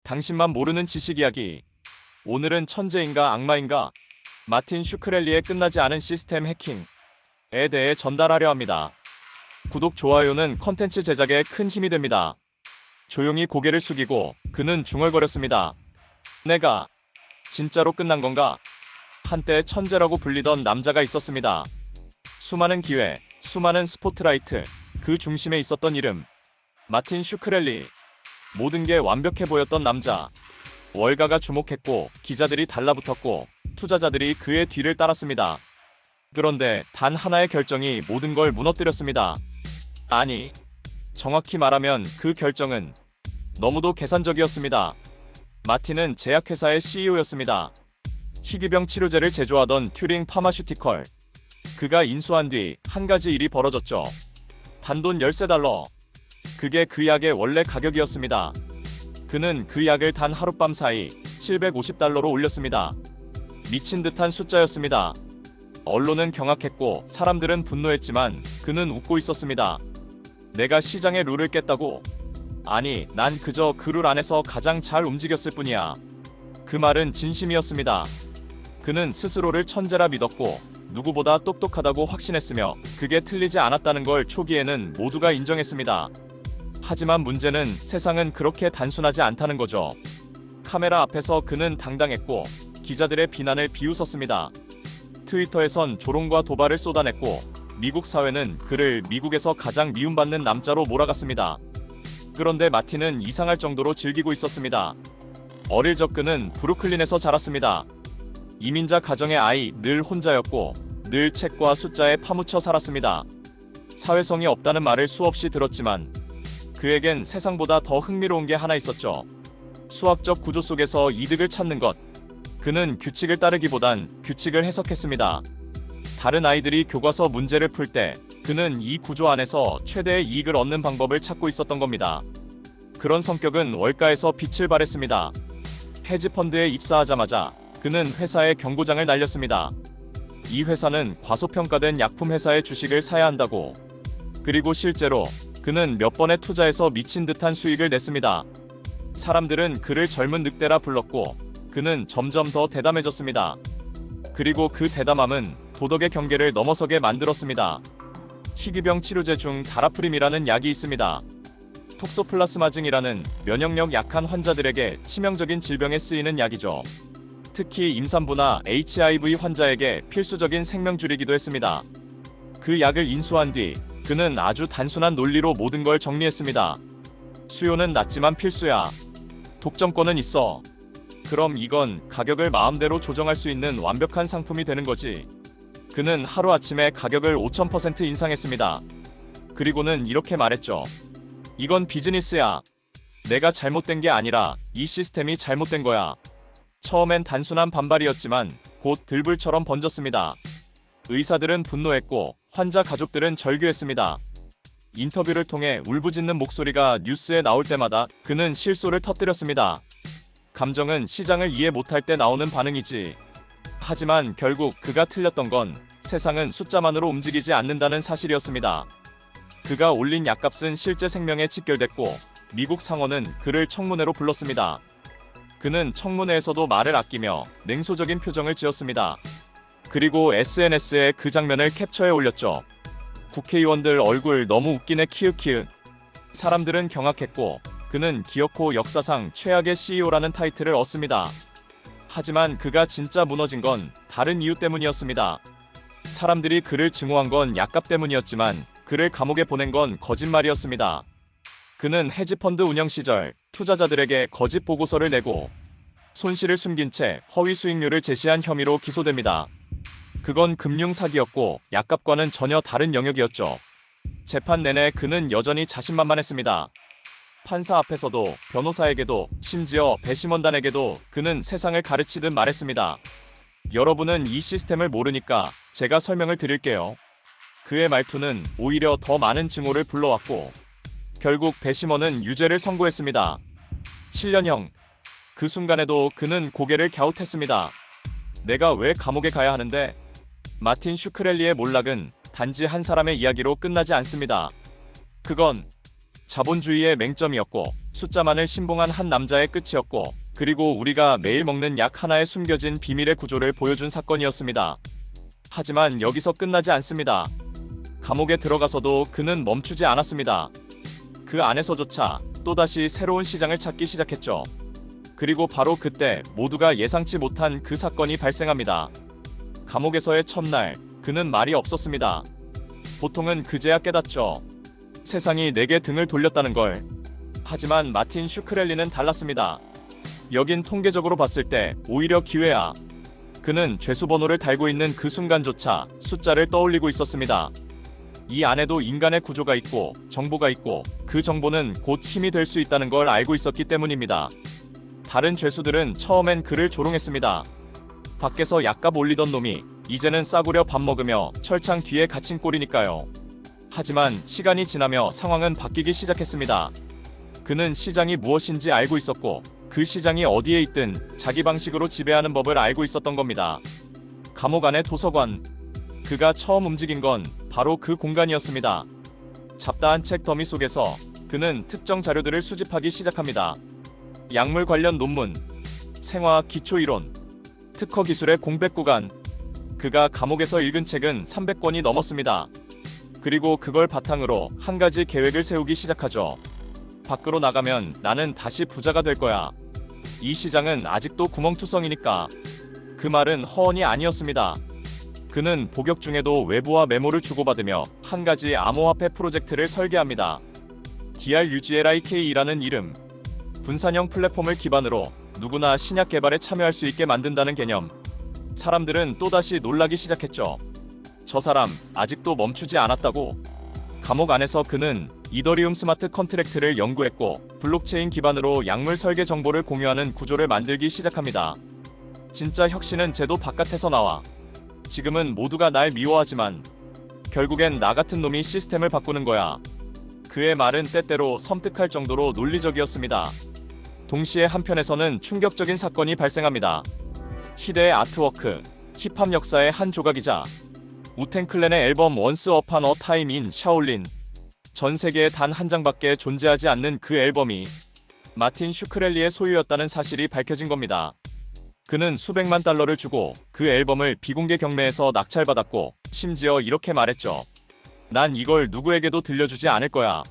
당신만 모르는 지식 이야기. 오늘은 천재인가 악마인가? 마틴 슈크렐리의 끝나지 않은 시스템 해킹에 대해 전달하려 합니다. 구독, 좋아요는 컨텐츠 제작에 큰 힘이 됩니다. 조용히 고개를 숙이고 그는 중얼거렸습니다. 내가 진짜로 끝난 건가? 한때 천재라고 불리던 남자가 있었습니다. 수많은 기회, 수많은 스포트라이트, 그 중심에 있었던 이름. 마틴 슈크렐리. 모든 게 완벽해 보였던 남자. 월가가 주목했고 기자들이 달라붙었고 투자자들이 그의 뒤를 따랐습니다. 그런데 단 하나의 결정이 모든 걸 무너뜨렸습니다. 아니, 정확히 말하면 그 결정은 너무도 계산적이었습니다. 마틴은 제약회사의 CEO였습니다. 희귀병 치료제를 제조하던 튜링 파마슈티컬. 그가 인수한 뒤 한 가지 일이 벌어졌죠. 단돈 $13. 그게 그 약의 원래 가격이었습니다. 그는 그 약을 단 하룻밤 사이 $750로 올렸습니다. 미친 듯한 숫자였습니다. 언론은 경악했고 사람들은 분노했지만 그는 웃고 있었습니다. 내가 시장의 룰을 깼다고? 아니, 난 그저 그 룰 안에서 가장 잘 움직였을 뿐이야. 그 말은 진심이었습니다. 그는 스스로를 천재라 믿었고 누구보다 똑똑하다고 확신했으며 그게 틀리지 않았다는 걸 초기에는 모두가 인정했습니다. 하지만 문제는 세상은 그렇게 단순하지 않다는 거죠. 카메라 앞에서 그는 당당했고 기자들의 비난을 비웃었습니다. 트위터에선 조롱과 도발을 쏟아냈고 미국 사회는 그를 미국에서 가장 미움받는 남자로 몰아갔습니다. 그런데 마틴은 이상할 정도로 즐기고 있었습니다. 어릴 적 그는 브루클린에서 자랐습니다. 이민자 가정의 아이, 늘 혼자였고 늘 책과 숫자에 파묻혀 살았습니다. 사회성이 없다는 말을 수없이 들었지만 그에겐 세상보다 더 흥미로운 게 하나 있었죠. 수학적 구조 속에서 이득을 찾는 것. 그는 규칙을 따르기보단 규칙을 해석했습니다. 다른 아이들이 교과서 문제를 풀 때 그는 이 구조 안에서 최대의 이익을 얻는 방법을 찾고 있었던 겁니다. 그런 성격은 월가에서 빛을 발했습니다. 헤지펀드에 입사하자마자 그는 회사에 경고장을 날렸습니다. 이 회사는 과소평가된 약품 회사의 주식을 사야 한다고. 그리고 실제로 그는 몇 번의 투자에서 미친 듯한 수익을 냈습니다. 사람들은 그를 젊은 늑대라 불렀고 그는 점점 더 대담해졌습니다. 그리고 그 대담함은 도덕의 경계를 넘어서게 만들었습니다. 희귀병 치료제 중 다라프림이라는 약이 있습니다. 톡소플라스마증이라는 면역력 약한 환자들에게 치명적인 질병에 쓰이는 약이죠. 특히 임산부나 HIV 환자에게 필수적인 생명줄이기도 했습니다. 그 약을 인수한 뒤 그는 아주 단순한 논리로 모든 걸 정리했습니다. 수요는 낮지만 필수야. 독점권은 있어. 그럼 이건 가격을 마음대로 조정할 수 있는 완벽한 상품이 되는 거지. 그는 하루아침에 가격을 5000% 인상했습니다. 그리고는 이렇게 말했죠. 이건 비즈니스야. 내가 잘못된 게 아니라 이 시스템이 잘못된 거야. 처음엔 단순한 반발이었지만 곧 들불처럼 번졌습니다. 의사들은 분노했고 환자 가족들은 절규했습니다. 인터뷰를 통해 울부짖는 목소리가 뉴스에 나올 때마다 그는 실소를 터뜨렸습니다. 감정은 시장을 이해 못할 때 나오는 반응이지. 하지만 결국 그가 틀렸던 건 세상은 숫자만으로 움직이지 않는다는 사실이었습니다. 그가 올린 약값은 실제 생명에 직결됐고 미국 상원은 그를 청문회로 불렀습니다. 그는 청문회에서도 말을 아끼며 냉소적인 표정을 지었습니다. 그리고 SNS에 그 장면을 캡처해 올렸죠. 국회의원들 얼굴 너무 웃기네 키읔키읔. 사람들은 경악했고 그는 기어코 역사상 최악의 CEO라는 타이틀을 얻습니다. 하지만 그가 진짜 무너진 건 다른 이유 때문이었습니다. 사람들이 그를 증오한 건 약값 때문이었지만 그를 감옥에 보낸 건 거짓말이었습니다. 그는 헤지펀드 운영 시절 투자자들에게 거짓 보고서를 내고 손실을 숨긴 채 허위 수익률을 제시한 혐의로 기소됩니다. 그건 금융 사기였고 약값과는 전혀 다른 영역이었죠. 재판 내내 그는 여전히 자신만만했습니다. 판사 앞에서도 변호사에게도 심지어 배심원단에게도 그는 세상을 가르치듯 말했습니다. 여러분은 이 시스템을 모르니까 제가 설명을 드릴게요. 그의 말투는 오히려 더 많은 증오를 불러왔고 결국 배심원은 유죄를 선고했습니다. 7년형. 그 순간에도 그는 고개를 갸웃했습니다. 내가 왜 감옥에 가야 하는데? 마틴 슈크렐리의 몰락은 단지 한 사람의 이야기로 끝나지 않습니다. 그건 자본주의의 맹점이었고 숫자만을 신봉한 한 남자의 끝이었고, 그리고 우리가 매일 먹는 약 하나에 숨겨진 비밀의 구조를 보여준 사건이었습니다. 하지만 여기서 끝나지 않습니다. 감옥에 들어가서도 그는 멈추지 않았습니다. 그 안에서조차 또다시 새로운 시장을 찾기 시작했죠. 그리고 바로 그때 모두가 예상치 못한 그 사건이 발생합니다. 감옥에서의 첫날, 그는 말이 없었습니다. 보통은 그제야 깨닫죠. 세상이 내게 등을 돌렸다는 걸. 하지만 마틴 슈크렐리는 달랐습니다. 여긴 통계적으로 봤을 때 오히려 기회야. 그는 죄수번호를 달고 있는 그 순간조차 숫자를 떠올리고 있었습니다. 이 안에도 인간의 구조가 있고 정보가 있고 그 정보는 곧 힘이 될 수 있다는 걸 알고 있었기 때문입니다. 다른 죄수들은 처음엔 그를 조롱했습니다. 밖에서 약값 올리던 놈이 이제는 싸구려 밥 먹으며 철창 뒤에 갇힌 꼴이니까요. 하지만 시간이 지나며 상황은 바뀌기 시작했습니다. 그는 시장이 무엇인지 알고 있었고 그 시장이 어디에 있든 자기 방식으로 지배하는 법을 알고 있었던 겁니다. 감옥 안의 도서관. 그가 처음 움직인 건 바로 그 공간이었습니다. 잡다한 책 더미 속에서 그는 특정 자료들을 수집하기 시작합니다. 약물 관련 논문, 생화학 기초 이론, 특허 기술의 공백 구간. 그가 감옥에서 읽은 책은 300권이 넘었습니다. 그리고 그걸 바탕으로 한 가지 계획을 세우기 시작하죠. 밖으로 나가면 나는 다시 부자가 될 거야. 이 시장은 아직도 구멍투성이니까. 그 말은 허언이 아니었습니다. 그는 복역 중에도 외부와 메모를 주고받으며 한 가지 암호화폐 프로젝트를 설계합니다. DRUGLIK라는 이름. 분산형 플랫폼을 기반으로 누구나 신약 개발에 참여할 수 있게 만든다는 개념. 사람들은 또다시 놀라기 시작했죠. 저 사람 아직도 멈추지 않았다고. 감옥 안에서 그는 이더리움 스마트 컨트랙트를 연구했고 블록체인 기반으로 약물 설계 정보를 공유하는 구조를 만들기 시작합니다. 진짜 혁신은 제도 바깥에서 나와. 지금은 모두가 날 미워하지만 결국엔 나 같은 놈이 시스템을 바꾸는 거야. 그의 말은 때때로 섬뜩할 정도로 논리적이었습니다. 동시에 한편에서는 충격적인 사건이 발생합니다. 희대의 아트워크, 힙합 역사의 한 조각이자 우텐클랜의 앨범 원스 어판 어 타임 인 샤올린. 전 세계에 단 한 장밖에 존재하지 않는 그 앨범이 마틴 슈크렐리의 소유였다는 사실이 밝혀진 겁니다. 그는 수백만 달러를 주고 그 앨범을 비공개 경매에서 낙찰받았고 심지어 이렇게 말했죠. 난 이걸 누구에게도 들려주지 않을 거야.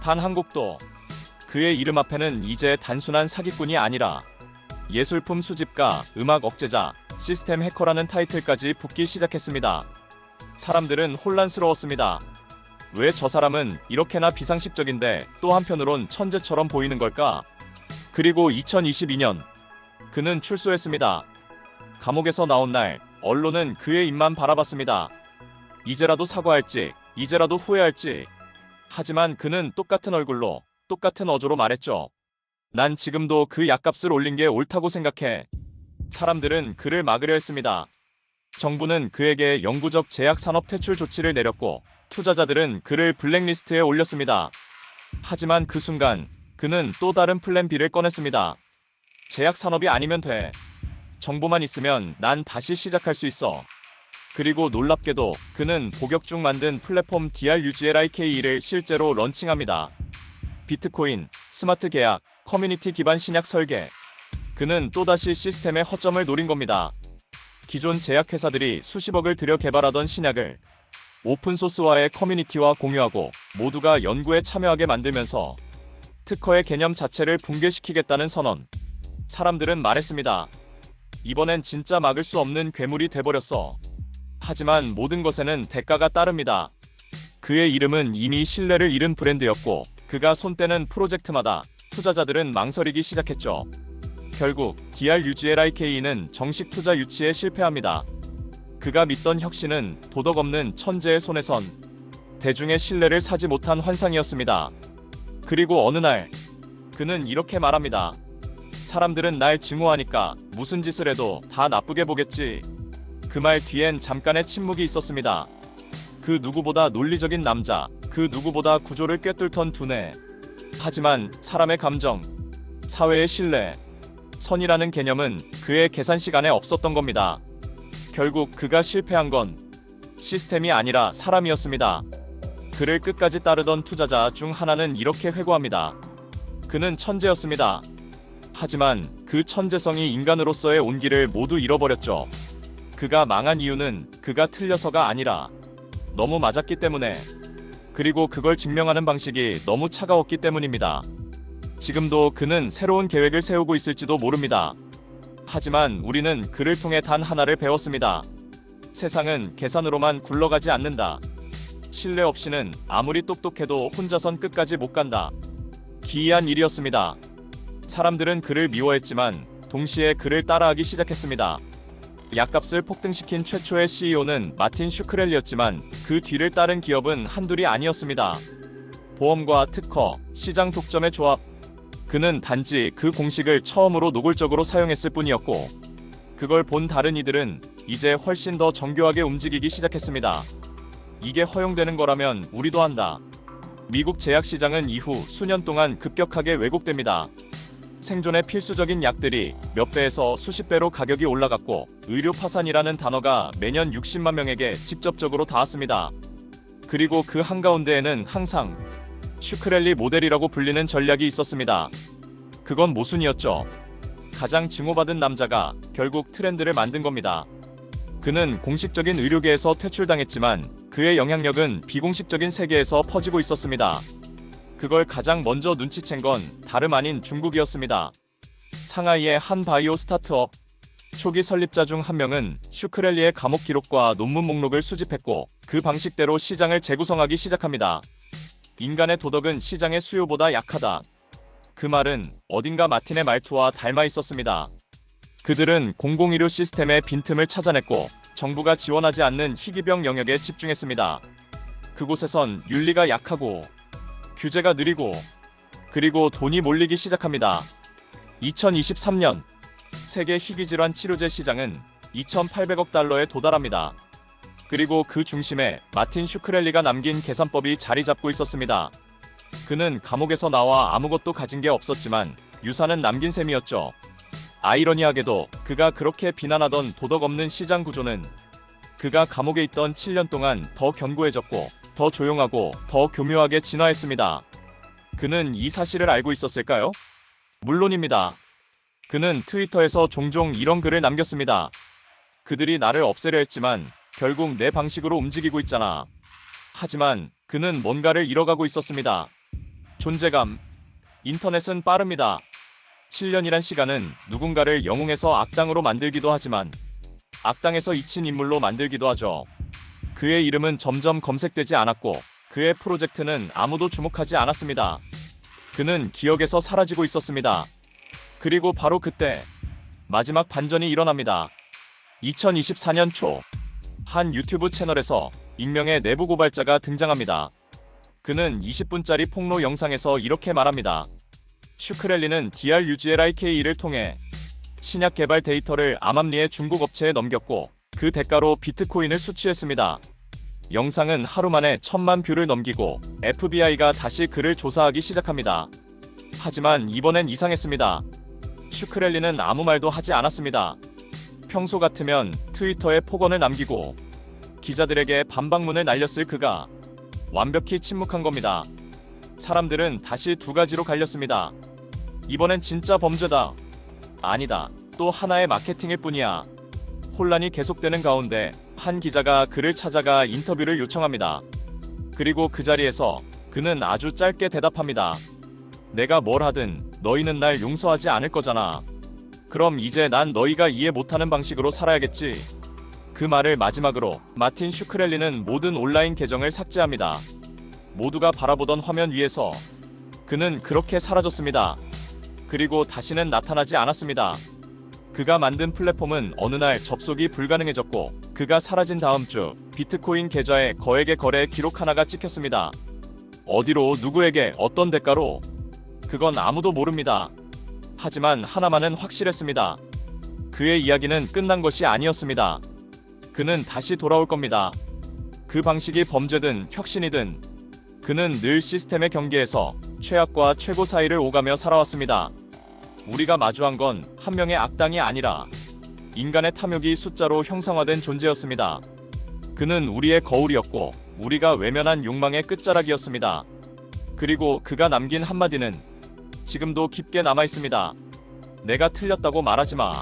단 한 곡도. 그의 이름 앞에는 이제 단순한 사기꾼이 아니라 예술품 수집가, 음악 억제자, 시스템 해커라는 타이틀까지 붙기 시작했습니다. 사람들은 혼란스러웠습니다. 왜 저 사람은 이렇게나 비상식적인데 또 한편으론 천재처럼 보이는 걸까? 그리고 2022년 그는 출소했습니다. 감옥에서 나온 날 언론은 그의 입만 바라봤습니다. 이제라도 사과할지, 이제라도 후회할지. 하지만 그는 똑같은 얼굴로 똑같은 어조로 말했죠. 난 지금도 그 약값을 올린 게 옳다고 생각해. 사람들은 그를 막으려 했습니다. 정부는 그에게 영구적 제약 산업 퇴출 조치를 내렸고 투자자들은 그를 블랙리스트에 올렸습니다. 하지만 그 순간 그는 또 다른 플랜 B를 꺼냈습니다. 제약 산업이 아니면 돼. 정보만 있으면 난 다시 시작할 수 있어. 그리고 놀랍게도 그는 복역 중 만든 플랫폼 DRUGLIK를 실제로 런칭합니다. 비트코인, 스마트 계약, 커뮤니티 기반 신약 설계. 그는 또다시 시스템의 허점을 노린 겁니다. 기존 제약회사들이 수십억을 들여 개발하던 신약을 오픈소스화의 커뮤니티와 공유하고 모두가 연구에 참여하게 만들면서 특허의 개념 자체를 붕괴시키겠다는 선언. 사람들은 말했습니다. 이번엔 진짜 막을 수 없는 괴물이 돼버렸어. 하지만 모든 것에는 대가가 따릅니다. 그의 이름은 이미 신뢰를 잃은 브랜드였고 그가 손대는 프로젝트마다 투자자들은 망설이기 시작했죠. 결국 DRUGLIK는 정식 투자 유치에 실패합니다. 그가 믿던 혁신은 도덕 없는 천재의 손에선 대중의 신뢰를 사지 못한 환상이었습니다. 그리고 어느 날 그는 이렇게 말합니다. 사람들은 날 증오하니까 무슨 짓을 해도 다 나쁘게 보겠지. 그 말 뒤엔 잠깐의 침묵이 있었습니다. 그 누구보다 논리적인 남자, 그 누구보다 구조를 꿰뚫던 두뇌. 하지만 사람의 감정, 사회의 신뢰, 선이라는 개념은 그의 계산식 안에 없었던 겁니다. 결국 그가 실패한 건 시스템이 아니라 사람이었습니다. 그를 끝까지 따르던 투자자 중 하나는 이렇게 회고합니다. 그는 천재였습니다. 하지만 그 천재성이 인간으로서의 온기를 모두 잃어버렸죠. 그가 망한 이유는 그가 틀려서가 아니라 너무 맞았기 때문에, 그리고 그걸 증명하는 방식이 너무 차가웠기 때문입니다. 지금도 그는 새로운 계획을 세우고 있을지도 모릅니다. 하지만 우리는 그를 통해 단 하나를 배웠습니다. 세상은 계산으로만 굴러가지 않는다. 신뢰 없이는 아무리 똑똑해도 혼자선 끝까지 못 간다. 기이한 일이었습니다. 사람들은 그를 미워했지만 동시에 그를 따라하기 시작했습니다. 약값을 폭등시킨 최초의 CEO는 마틴 슈크렐리였지만 그 뒤를 따른 기업은 한둘이 아니었습니다. 보험과 특허, 시장 독점의 조합. 그는 단지 그 공식을 처음으로 노골적으로 사용했을 뿐이었고, 그걸 본 다른 이들은 이제 훨씬 더 정교하게 움직이기 시작했습니다. 이게 허용되는 거라면 우리도 한다. 미국 제약 시장은 이후 수년 동안 급격하게 왜곡됩니다. 생존에 필수적인 약들이 몇 배에서 수십 배로 가격이 올라갔고, 의료 파산이라는 단어가 매년 60만 명에게 직접적으로 닿았습니다. 그리고 그 한가운데에는 항상 슈크렐리 모델이라고 불리는 전략이 있었습니다. 그건 모순이었죠. 가장 징후받은 남자가 결국 트렌드를 만든 겁니다. 그는 공식적인 의료계에서 퇴출당했지만 그의 영향력은 비공식적인 세계에서 퍼지고 있었습니다. 그걸 가장 먼저 눈치챈 건 다름 아닌 중국이었습니다. 상하이의 한 바이오 스타트업 초기 설립자 중 한 명은 슈크렐리의 감옥 기록과 논문 목록을 수집했고, 그 방식대로 시장을 재구성하기 시작합니다. 인간의 도덕은 시장의 수요보다 약하다. 그 말은 어딘가 마틴의 말투와 닮아 있었습니다. 그들은 공공의료 시스템의 빈틈을 찾아냈고, 정부가 지원하지 않는 희귀병 영역에 집중했습니다. 그곳에선 윤리가 약하고 규제가 느리고, 그리고 돈이 몰리기 시작합니다. 2023년 세계 희귀질환 치료제 시장은 2,800억 달러에 도달합니다. 그리고 그 중심에 마틴 슈크렐리가 남긴 계산법이 자리 잡고 있었습니다. 그는 감옥에서 나와 아무것도 가진 게 없었지만 유산은 남긴 셈이었죠. 아이러니하게도 그가 그렇게 비난하던 도덕 없는 시장 구조는 그가 감옥에 있던 7년 동안 더 견고해졌고, 더 조용하고 더 교묘하게 진화했습니다. 그는 이 사실을 알고 있었을까요? 물론입니다. 그는 트위터에서 종종 이런 글을 남겼습니다. 그들이 나를 없애려 했지만 결국 내 방식으로 움직이고 있잖아. 하지만 그는 뭔가를 잃어가고 있었습니다. 존재감. 인터넷은 빠릅니다. 7년이란 시간은 누군가를 영웅에서 악당으로 만들기도 하지만 악당에서 잊힌 인물로 만들기도 하죠. 그의 이름은 점점 검색되지 않았고, 그의 프로젝트는 아무도 주목하지 않았습니다. 그는 기억에서 사라지고 있었습니다. 그리고 바로 그때 마지막 반전이 일어납니다. 2024년 초 한 유튜브 채널에서 익명의 내부 고발자가 등장합니다. 그는 20분짜리 폭로 영상에서 이렇게 말합니다. 슈크렐리는 DRUGLIKE를 통해 신약 개발 데이터를 암암리의 중국 업체에 넘겼고, 그 대가로 비트코인을 수취했습니다. 영상은 하루 만에 1,000만 뷰를 넘기고 FBI가 다시 그를 조사하기 시작합니다. 하지만 이번엔 이상했습니다. 슈크렐리는 아무 말도 하지 않았습니다. 평소 같으면 트위터에 폭언을 남기고 기자들에게 반박문을 날렸을 그가 완벽히 침묵한 겁니다. 사람들은 다시 두 가지로 갈렸습니다. 이번엔 진짜 범죄다. 아니다. 또 하나의 마케팅일 뿐이야. 혼란이 계속되는 가운데 한 기자가 그를 찾아가 인터뷰를 요청합니다. 그리고 그 자리에서 그는 아주 짧게 대답합니다. 내가 뭘 하든 너희는 날 용서하지 않을 거잖아. 그럼 이제 난 너희가 이해 못하는 방식으로 살아야겠지. 그 말을 마지막으로 마틴 슈크렐리는 모든 온라인 계정을 삭제합니다. 모두가 바라보던 화면 위에서 그는 그렇게 사라졌습니다. 그리고 다시는 나타나지 않았습니다. 그가 만든 플랫폼은 어느 날 접속이 불가능해졌고, 그가 사라진 다음 주 비트코인 계좌에 거액의 거래 기록 하나가 찍혔습니다. 어디로, 누구에게, 어떤 대가로? 그건 아무도 모릅니다. 하지만 하나만은 확실했습니다. 그의 이야기는 끝난 것이 아니었습니다. 그는 다시 돌아올 겁니다. 그 방식이 범죄든 혁신이든 그는 늘 시스템의 경계에서 최악과 최고 사이를 오가며 살아왔습니다. 우리가 마주한 건 한 명의 악당이 아니라 인간의 탐욕이 숫자로 형상화된 존재였습니다. 그는 우리의 거울이었고, 우리가 외면한 욕망의 끝자락이었습니다. 그리고 그가 남긴 한마디는 지금도 깊게 남아있습니다. 내가 틀렸다고 말하지 마.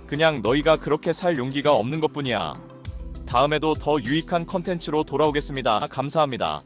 그냥 너희가 그렇게 살 용기가 없는 것뿐이야. 다음에도 더 유익한 컨텐츠로 돌아오겠습니다. 감사합니다.